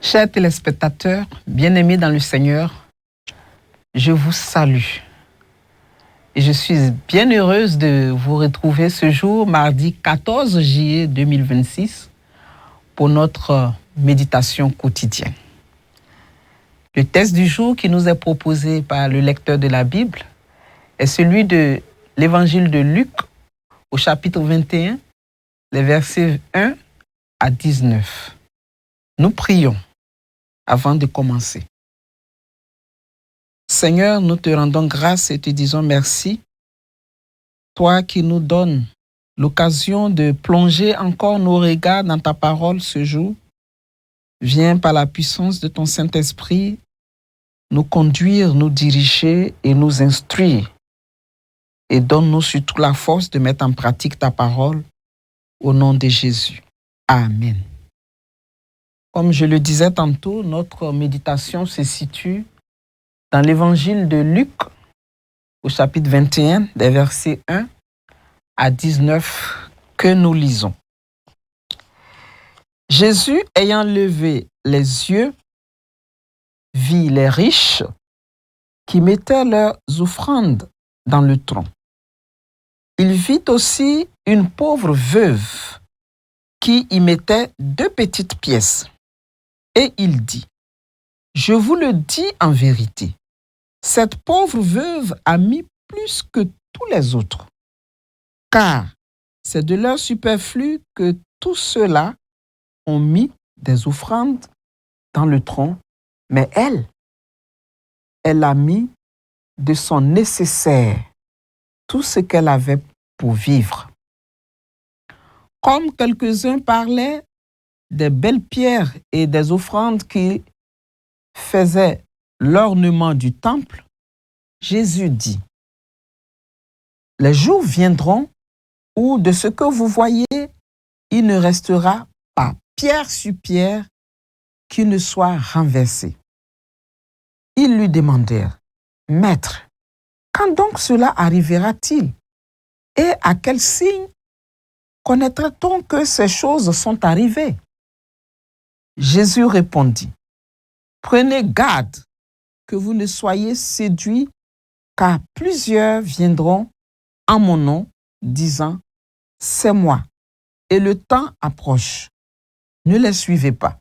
Chers téléspectateurs, bien-aimés dans le Seigneur, je vous salue. Et je suis bien heureuse de vous retrouver ce jour, mardi 14 juillet 2026, pour notre méditation quotidienne. Le texte du jour qui nous est proposé par le lecteur de la Bible est celui de l'évangile de Luc, au chapitre 21, les versets 1 à 19. Nous prions avant de commencer. Seigneur, nous te rendons grâce et te disons merci, toi qui nous donnes l'occasion de plonger encore nos regards dans ta parole ce jour. Viens par la puissance de ton Saint-Esprit nous conduire, nous diriger et nous instruire. Et donne-nous surtout la force de mettre en pratique ta parole au nom de Jésus. Amen. Comme je le disais tantôt, notre méditation se situe dans l'évangile de Luc, au chapitre 21, des versets 1 à 19, que nous lisons. Jésus, ayant levé les yeux, vit les riches qui mettaient leurs offrandes dans le tronc. Il vit aussi une pauvre veuve qui y mettait 2 petites pièces. Et il dit, « Je vous le dis en vérité, cette pauvre veuve a mis plus que tous les autres, car c'est de leur superflu que tous ceux-là ont mis des offrandes dans le tronc, mais elle a mis de son nécessaire, tout ce qu'elle avait pour vivre. » Comme quelques-uns parlaient des belles pierres et des offrandes qui faisaient l'ornement du temple, Jésus dit, « Les jours viendront où de ce que vous voyez, il ne restera pas pierre sur pierre qui ne soit renversée. » Ils lui demandèrent, « Maître, quand donc cela arrivera-t-il? Et à quel signe connaîtra-t-on que ces choses sont arrivées? » Jésus répondit, « Prenez garde que vous ne soyez séduits, car plusieurs viendront en mon nom, disant, « C'est moi, et le temps approche. Ne les suivez pas.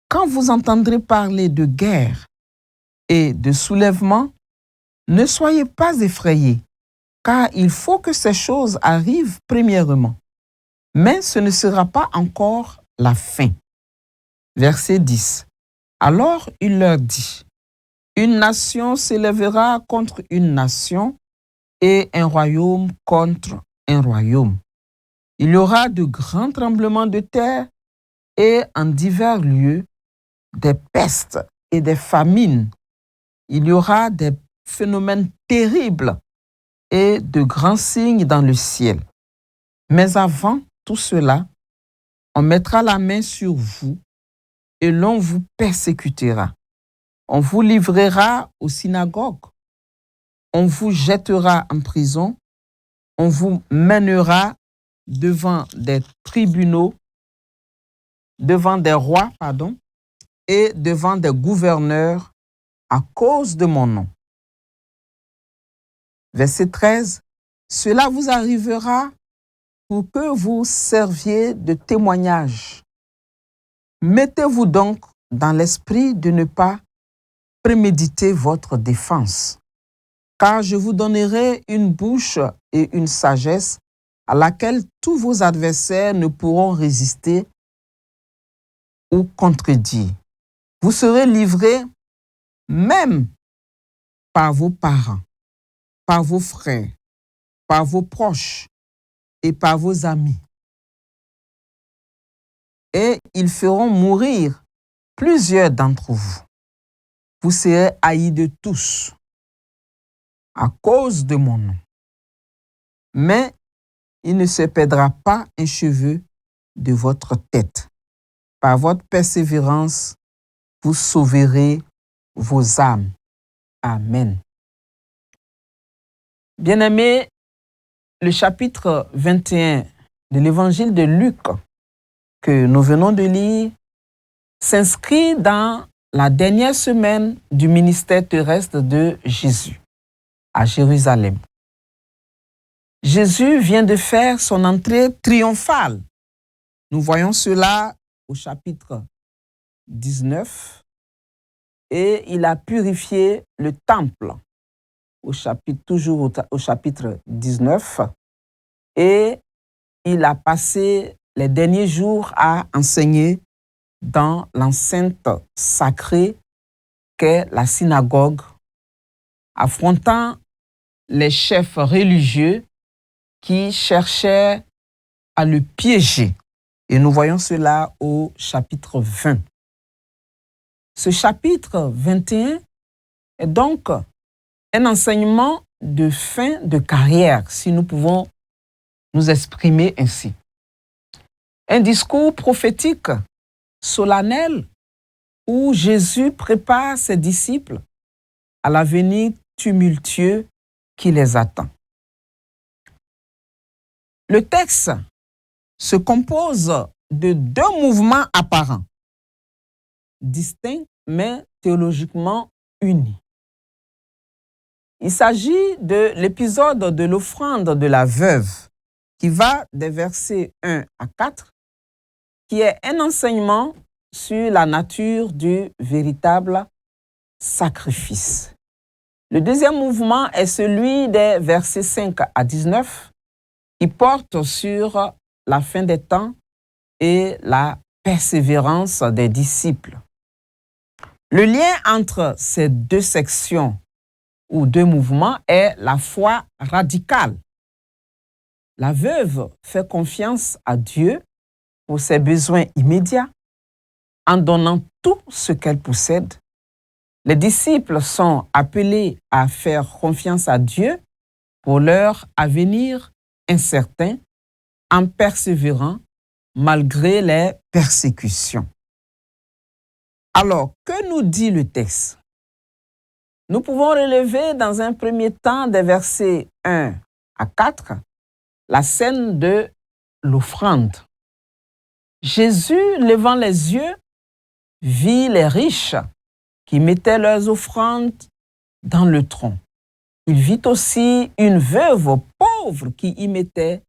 Quand vous entendrez parler de guerre et de soulèvement, ne soyez pas effrayés, car il faut que ces choses arrivent premièrement. Mais ce ne sera pas encore la fin. » Verset 10. Alors il leur dit, « Une nation s'élèvera contre une nation et un royaume contre un royaume. Il y aura de grands tremblements de terre et en divers lieux des pestes et des famines. Il y aura des phénomènes terribles et de grands signes dans le ciel. Mais avant tout cela, on mettra la main sur vous et l'on vous persécutera. On vous livrera aux synagogues. On vous jettera en prison. On vous mènera devant des tribunaux, devant des rois, et devant des gouverneurs à cause de mon nom. » Verset 13. Cela vous arrivera pour que vous serviez de témoignage. Mettez-vous donc dans l'esprit de ne pas préméditer votre défense, car je vous donnerai une bouche et une sagesse à laquelle tous vos adversaires ne pourront résister ou contredire. Vous serez livrés même par vos parents, par vos frères, par vos proches et par vos amis. Et ils feront mourir plusieurs d'entre vous. Vous serez haïs de tous à cause de mon nom. Mais il ne se perdra pas un cheveu de votre tête. Par votre persévérance, vous sauverez vos âmes. Amen. Bien-aimés, le chapitre 21 de l'évangile de Luc que nous venons de lire s'inscrit dans la dernière semaine du ministère terrestre de Jésus à Jérusalem. Jésus vient de faire son entrée triomphale. Nous voyons cela au chapitre 19 et il a purifié le temple toujours au chapitre 19 et il a passé les derniers jours à enseigner dans l'enceinte sacrée qu'est la synagogue, affrontant les chefs religieux qui cherchaient à le piéger. Et nous voyons cela au chapitre 20. Ce chapitre 21 est donc un enseignement de fin de carrière, si nous pouvons nous exprimer ainsi. Un discours prophétique solennel où Jésus prépare ses disciples à l'avenir tumultueux qui les attend. Le texte se compose de deux mouvements apparents, distincts mais théologiquement unis. Il s'agit de l'épisode de l'offrande de la veuve qui va des versets 1 à 4, qui est un enseignement sur la nature du véritable sacrifice. Le deuxième mouvement est celui des versets 5 à 19, qui porte sur la fin des temps et la persévérance des disciples. Le lien entre ces deux sections ou deux mouvements est la foi radicale. La veuve fait confiance à Dieu pour ses besoins immédiats en donnant tout ce qu'elle possède. Les disciples sont appelés à faire confiance à Dieu pour leur avenir incertain en persévérant malgré les persécutions. Alors, que nous dit le texte? Nous pouvons relever dans un premier temps des versets 1 à 4 la scène de l'offrande. Jésus, levant les yeux, vit les riches qui mettaient leurs offrandes dans le tronc. Il vit aussi une veuve pauvre qui y mettait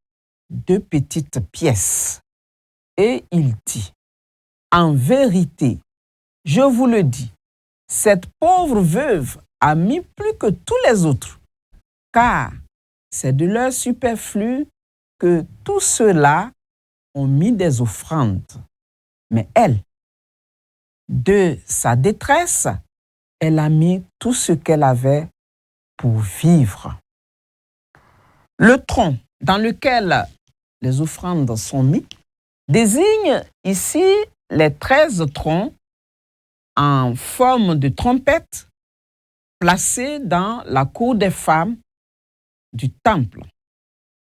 2 petites pièces. Et il dit, « En vérité, je vous le dis, cette pauvre veuve a mis plus que tous les autres, car c'est de leur superflu que tous ceux-là ont mis des offrandes. Mais elle, de sa détresse, elle a mis tout ce qu'elle avait pour vivre. » Le tronc dans lequel les offrandes sont mises désigne ici les 13 troncs en forme de trompette placés dans la cour des femmes du temple,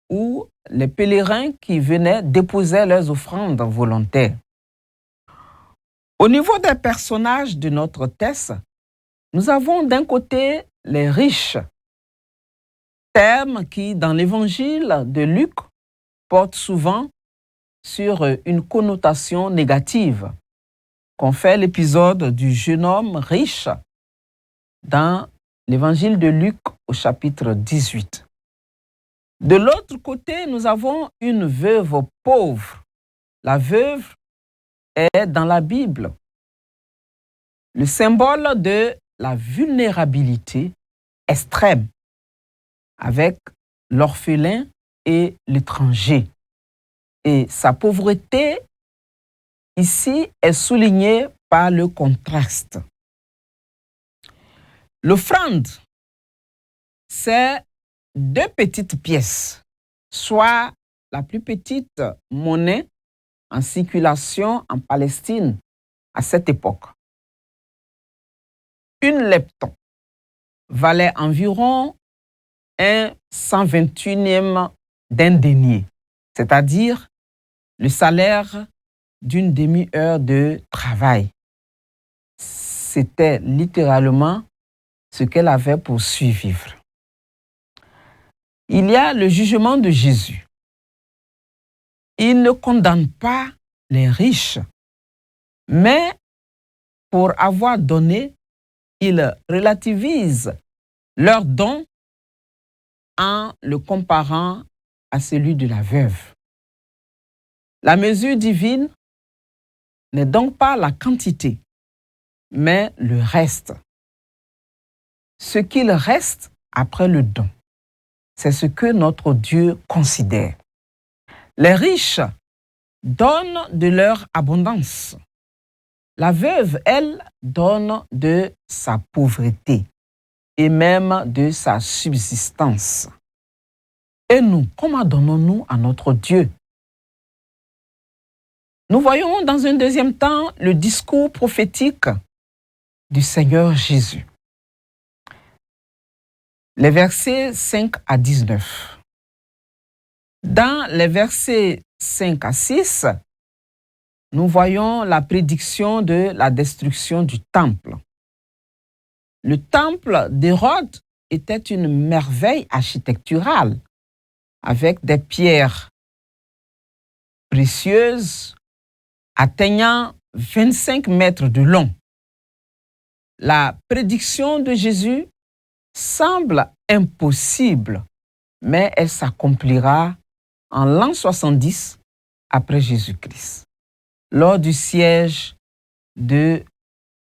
où les pèlerins qui venaient déposaient leurs offrandes volontaires. Au niveau des personnages de notre texte, nous avons d'un côté les riches, terme qui, dans l'évangile de Luc, porte souvent sur une connotation négative, confère l'épisode du jeune homme riche dans l'évangile de Luc au chapitre 18. De l'autre côté, nous avons une veuve pauvre. La veuve est dans la Bible le symbole de la vulnérabilité extrême avec l'orphelin et l'étranger. Et sa pauvreté ici est soulignée par le contraste. L'offrande, c'est 2 petites pièces, soit la plus petite monnaie en circulation en Palestine à cette époque. Une lepton valait environ un 121e d'un denier, c'est-à-dire le salaire d'une demi-heure de travail. C'était littéralement ce qu'elle avait pour survivre. Il y a le jugement de Jésus. Il ne condamne pas les riches, mais pour avoir donné, ils relativisent leur don en le comparant à celui de la veuve. La mesure divine n'est donc pas la quantité, mais le reste. Ce qu'il reste après le don, c'est ce que notre Dieu considère. Les riches donnent de leur abondance. La veuve, elle, donne de sa pauvreté et même de sa subsistance. Et nous, comment donnons-nous à notre Dieu? Nous voyons dans un deuxième temps le discours prophétique du Seigneur Jésus. Les versets 5 à 19. Dans les versets 5 à 6, nous voyons la prédiction de la destruction du temple. Le temple d'Hérode était une merveille architecturale avec des pierres précieuses atteignant 25 mètres de long. La prédiction de Jésus semble impossible, mais elle s'accomplira en l'an 70 après Jésus-Christ, lors du siège de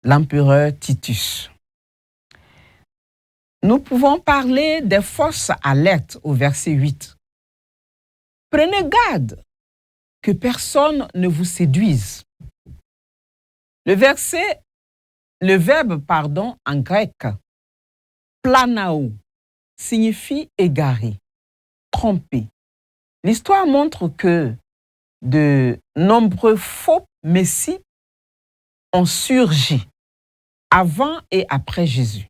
l'empereur Titus. Nous pouvons parler des fausses alertes au verset 8. Prenez garde que personne ne vous séduise. Le verbe en grec, planao, signifie égarer, tromper. L'histoire montre que de nombreux faux messies ont surgi avant et après Jésus.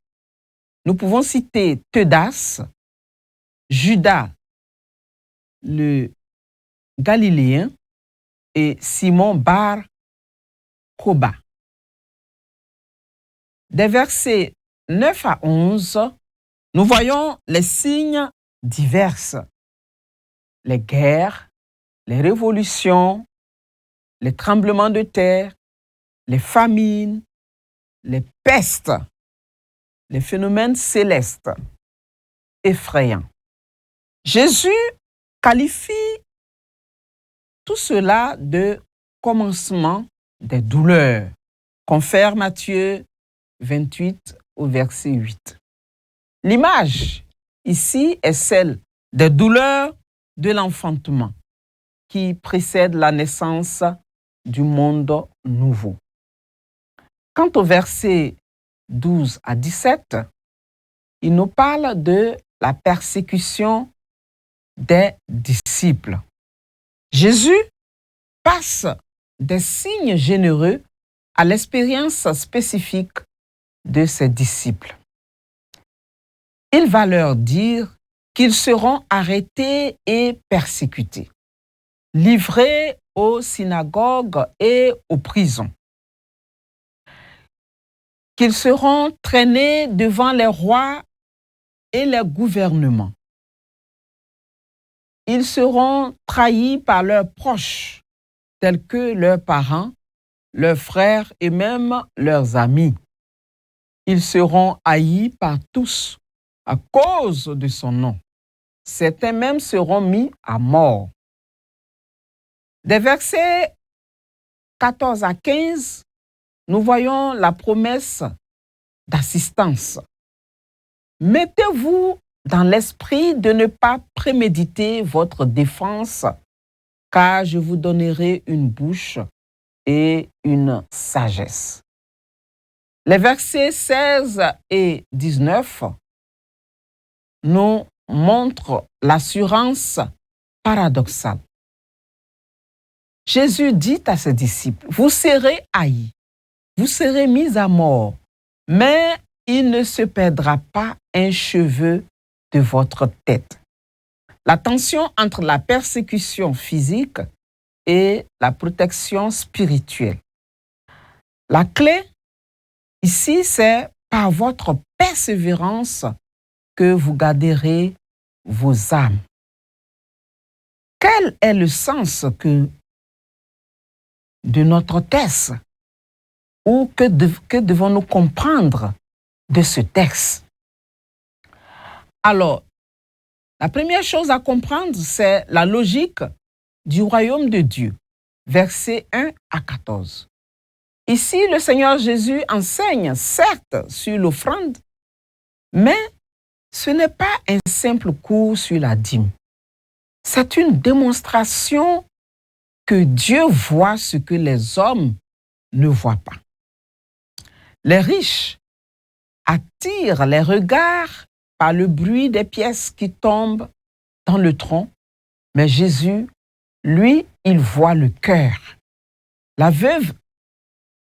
Nous pouvons citer Teudas, Judas le Galiléen et Simon Bar Koba. Des versets 9 à 11, nous voyons les signes divers. Les guerres, les révolutions, les tremblements de terre, les famines, les pestes, les phénomènes célestes effrayants. Jésus qualifie tout cela de commencement des douleurs, confère Matthieu 28 au verset 8. L'image ici est celle des douleurs de l'enfantement qui précèdent la naissance du monde nouveau. Quant au verset 12 à 17, il nous parle de la persécution des disciples. Jésus passe des signes généreux à l'expérience spécifique de ses disciples. Il va leur dire qu'ils seront arrêtés et persécutés, livrés aux synagogues et aux prisons, qu'ils seront traînés devant les rois et les gouvernements. Ils seront trahis par leurs proches, tels que leurs parents, leurs frères et même leurs amis. Ils seront haïs par tous à cause de son nom. Certains même seront mis à mort. Des versets 14 à 15, nous voyons la promesse d'assistance. Mettez-vous dans l'esprit de ne pas préméditer votre défense, car je vous donnerai une bouche et une sagesse. Les versets 16 et 19 nous montrent l'assurance paradoxale. Jésus dit à ses disciples, vous serez haïs, vous serez mis à mort, mais il ne se perdra pas un cheveu de votre tête. La tension entre la persécution physique et la protection spirituelle. La clé ici, c'est par votre persévérance que vous garderez vos âmes. Quel est le sens de notre thèse? ou que devons-nous comprendre de ce texte? Alors, la première chose à comprendre, c'est la logique du royaume de Dieu, versets 1 à 14. Ici, le Seigneur Jésus enseigne, certes, sur l'offrande, mais ce n'est pas un simple cours sur la dîme. C'est une démonstration que Dieu voit ce que les hommes ne voient pas. Les riches attirent les regards par le bruit des pièces qui tombent dans le tronc, mais Jésus, lui, il voit le cœur. La veuve,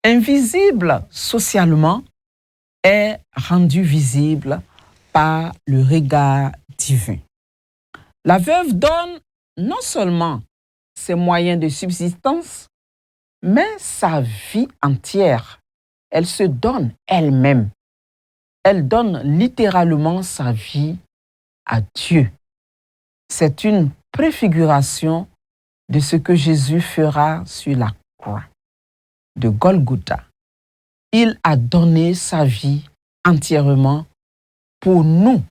invisible socialement, est rendue visible par le regard divin. La veuve donne non seulement ses moyens de subsistance, mais sa vie entière. Elle se donne elle-même. Elle donne littéralement sa vie à Dieu. C'est une préfiguration de ce que Jésus fera sur la croix de Golgotha. Il a donné sa vie entièrement pour nous,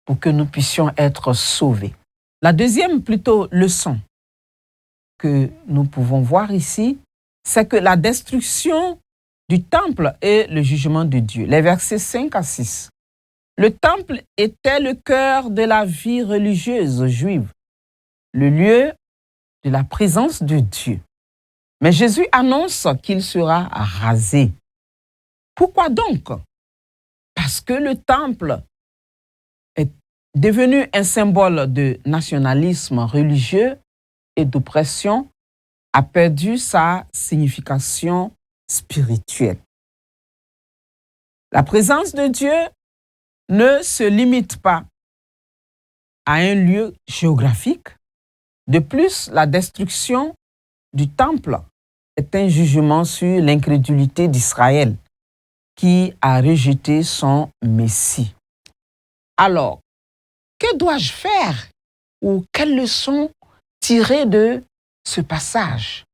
pour que nous puissions être sauvés. La deuxième leçon que nous pouvons voir ici, c'est que la destruction du temple est le jugement de Dieu. Les versets 5 à 6. Le temple était le cœur de la vie religieuse juive, le lieu de la présence de Dieu. Mais Jésus annonce qu'il sera rasé. Pourquoi donc? Parce que le temple est devenu un symbole de nationalisme religieux et d'oppression, a perdu sa signification spirituelle. La présence de Dieu ne se limite pas à un lieu géographique. De plus, la destruction du temple est un jugement sur l'incrédulité d'Israël qui a rejeté son Messie. Alors, que dois-je faire ou quelle leçon tirer de ce passage?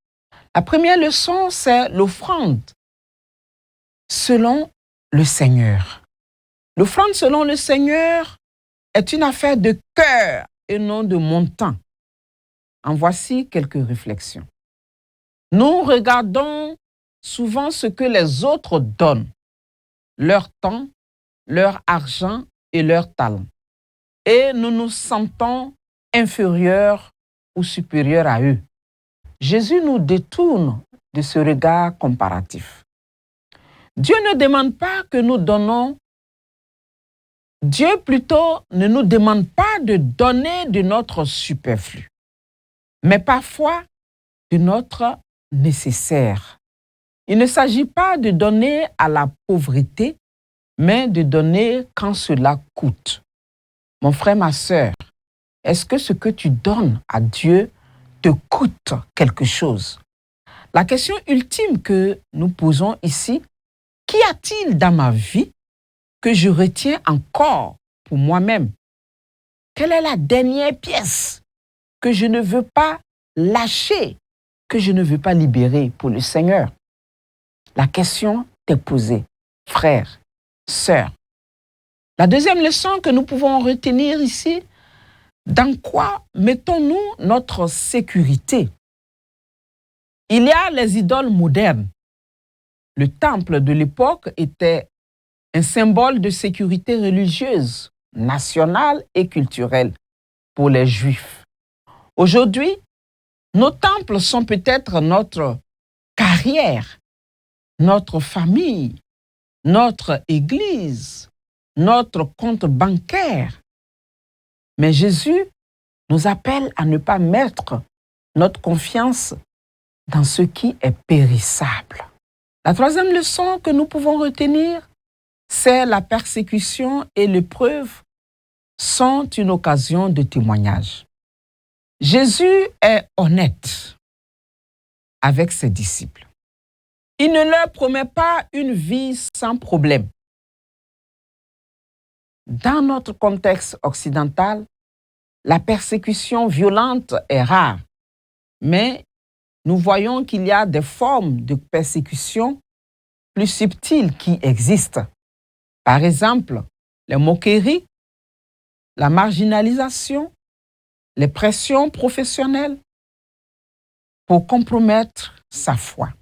La première leçon, c'est l'offrande selon le Seigneur. L'offrande selon le Seigneur est une affaire de cœur et non de montant. En voici quelques réflexions. Nous regardons souvent ce que les autres donnent, leur temps, leur argent et leur talent. Et nous nous sentons inférieurs ou supérieurs à eux. Jésus nous détourne de ce regard comparatif. Dieu ne demande pas que nous donnons. Dieu plutôt ne nous demande pas de donner de notre superflu, mais parfois de notre nécessaire. Il ne s'agit pas de donner à la pauvreté, mais de donner quand cela coûte. Mon frère, ma sœur, est-ce que ce que tu donnes à Dieu te coûte quelque chose? La question ultime que nous posons ici, qu'y a-t-il dans ma vie que je retiens encore pour moi-même? Quelle est la dernière pièce que je ne veux pas lâcher, que je ne veux pas libérer pour le Seigneur? La question t'est posée, frère, sœur. La deuxième leçon que nous pouvons retenir ici, dans quoi mettons-nous notre sécurité? Il y a les idoles modernes. Le temple de l'époque était un symbole de sécurité religieuse, nationale et culturelle pour les Juifs. Aujourd'hui, nos temples sont peut-être notre carrière, notre famille, notre église, notre compte bancaire. Mais Jésus nous appelle à ne pas mettre notre confiance dans ce qui est périssable. La troisième leçon que nous pouvons retenir, c'est la persécution et l'épreuve sont une occasion de témoignage. Jésus est honnête avec ses disciples. Il ne leur promet pas une vie sans problème. Dans notre contexte occidental, la persécution violente est rare, mais nous voyons qu'il y a des formes de persécution plus subtiles qui existent. Par exemple, les moqueries, la marginalisation, les pressions professionnelles pour compromettre sa foi.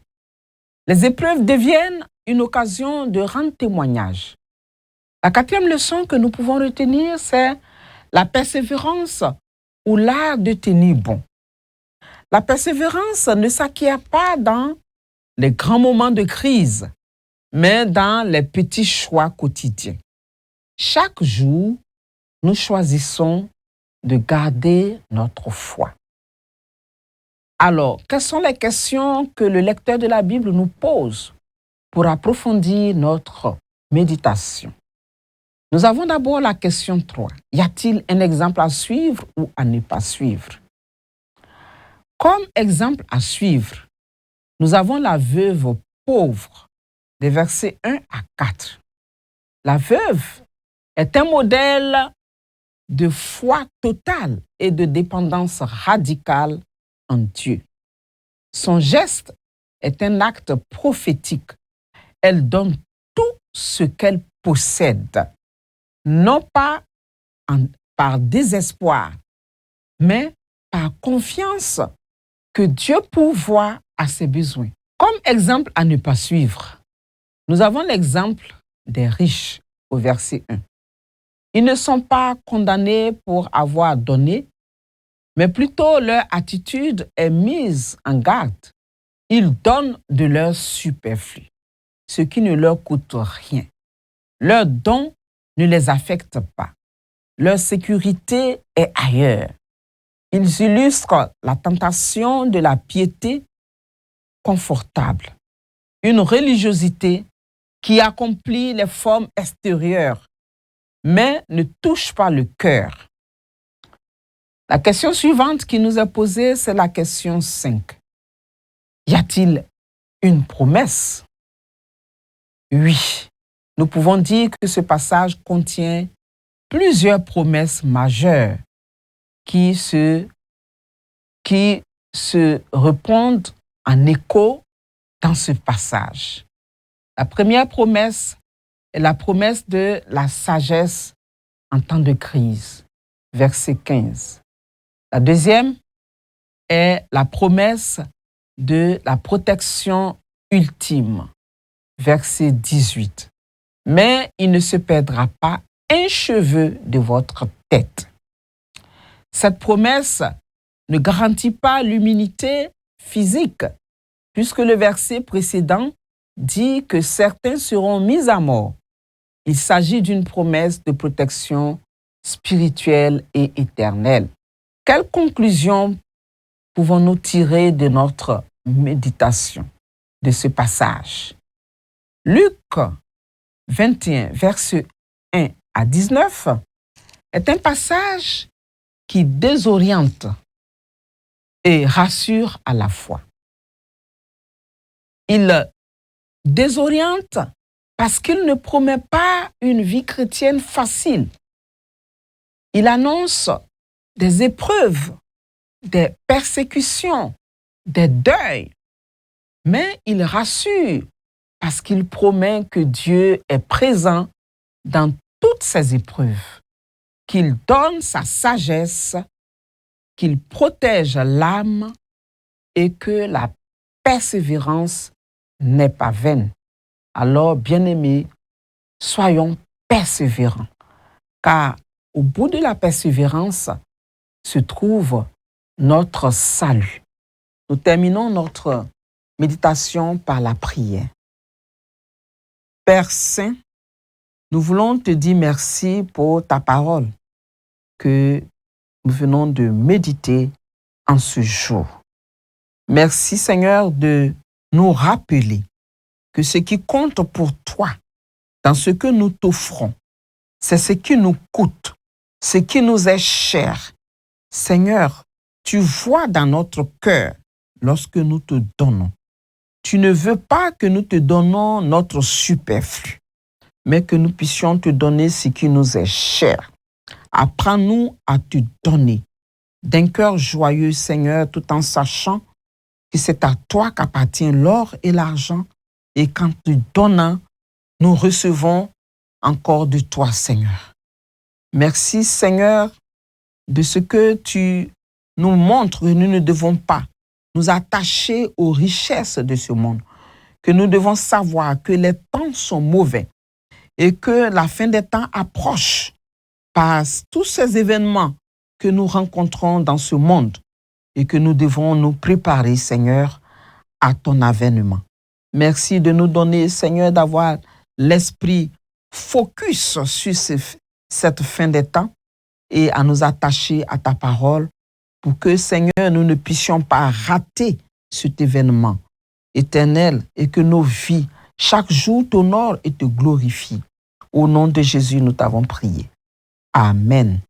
Les épreuves deviennent une occasion de rendre témoignage. La quatrième leçon que nous pouvons retenir, c'est la persévérance ou l'art de tenir bon. La persévérance ne s'acquiert pas dans les grands moments de crise, mais dans les petits choix quotidiens. Chaque jour, nous choisissons de garder notre foi. Alors, quelles sont les questions que le lecteur de la Bible nous pose pour approfondir notre méditation? Nous avons d'abord la question 3. Y a-t-il un exemple à suivre ou à ne pas suivre? Comme exemple à suivre, nous avons la veuve pauvre, des versets 1 à 4. La veuve est un modèle de foi totale et de dépendance radicale en Dieu. Son geste est un acte prophétique. Elle donne tout ce qu'elle possède, non pas par désespoir, mais par confiance que Dieu pourvoit à ses besoins. Comme exemple à ne pas suivre, nous avons l'exemple des riches au verset 1. Ils ne sont pas condamnés pour avoir donné, mais plutôt leur attitude est mise en garde. Ils donnent de leur superflu, ce qui ne leur coûte rien. Leur don ne les affecte pas. Leur sécurité est ailleurs. Ils illustrent la tentation de la piété confortable, une religiosité qui accomplit les formes extérieures, mais ne touche pas le cœur. La question suivante qui nous est posée, c'est la question 5. Y a-t-il une promesse? Oui, nous pouvons dire que ce passage contient plusieurs promesses majeures qui se répondent en écho dans ce passage. La première promesse est la promesse de la sagesse en temps de crise, verset 15. La deuxième est la promesse de la protection ultime, verset 18. Mais il ne se perdra pas un cheveu de votre tête. Cette promesse ne garantit pas l'immunité physique, puisque le verset précédent dit que certains seront mis à mort. Il s'agit d'une promesse de protection spirituelle et éternelle. Quelle conclusion pouvons-nous tirer de notre méditation de ce passage? Luc 21, versets 1 à 19, est un passage qui désoriente et rassure à la fois. Il désoriente parce qu'il ne promet pas une vie chrétienne facile. Il annonce des épreuves, des persécutions, des deuils, mais il rassure parce qu'il promet que Dieu est présent dans toutes ces épreuves, qu'il donne sa sagesse, qu'il protège l'âme et que la persévérance n'est pas vaine. Alors, bien-aimés, soyons persévérants, car au bout de la persévérance se trouve notre salut. Nous terminons notre méditation par la prière. Père Saint, nous voulons te dire merci pour ta parole que nous venons de méditer en ce jour. Merci Seigneur de nous rappeler que ce qui compte pour toi dans ce que nous t'offrons, c'est ce qui nous coûte, ce qui nous est cher. Seigneur, tu vois dans notre cœur lorsque nous te donnons. Tu ne veux pas que nous te donnons notre superflu, mais que nous puissions te donner ce qui nous est cher. Apprends-nous à te donner d'un cœur joyeux, Seigneur, tout en sachant que c'est à toi qu'appartient l'or et l'argent, Et quand tu donnes, nous recevons encore de toi, Seigneur. Merci, Seigneur, de ce que tu nous montres que nous ne devons pas nous attacher aux richesses de ce monde, que nous devons savoir que les temps sont mauvais et que la fin des temps approche par tous ces événements que nous rencontrons dans ce monde et que nous devons nous préparer, Seigneur, à ton avènement. Merci de nous donner, Seigneur, d'avoir l'esprit focus sur cette fin des temps et à nous attacher à ta parole pour que, Seigneur, nous ne puissions pas rater cet événement éternel et que nos vies, chaque jour, t'honorent et te glorifient. Au nom de Jésus, nous t'avons prié. Amen.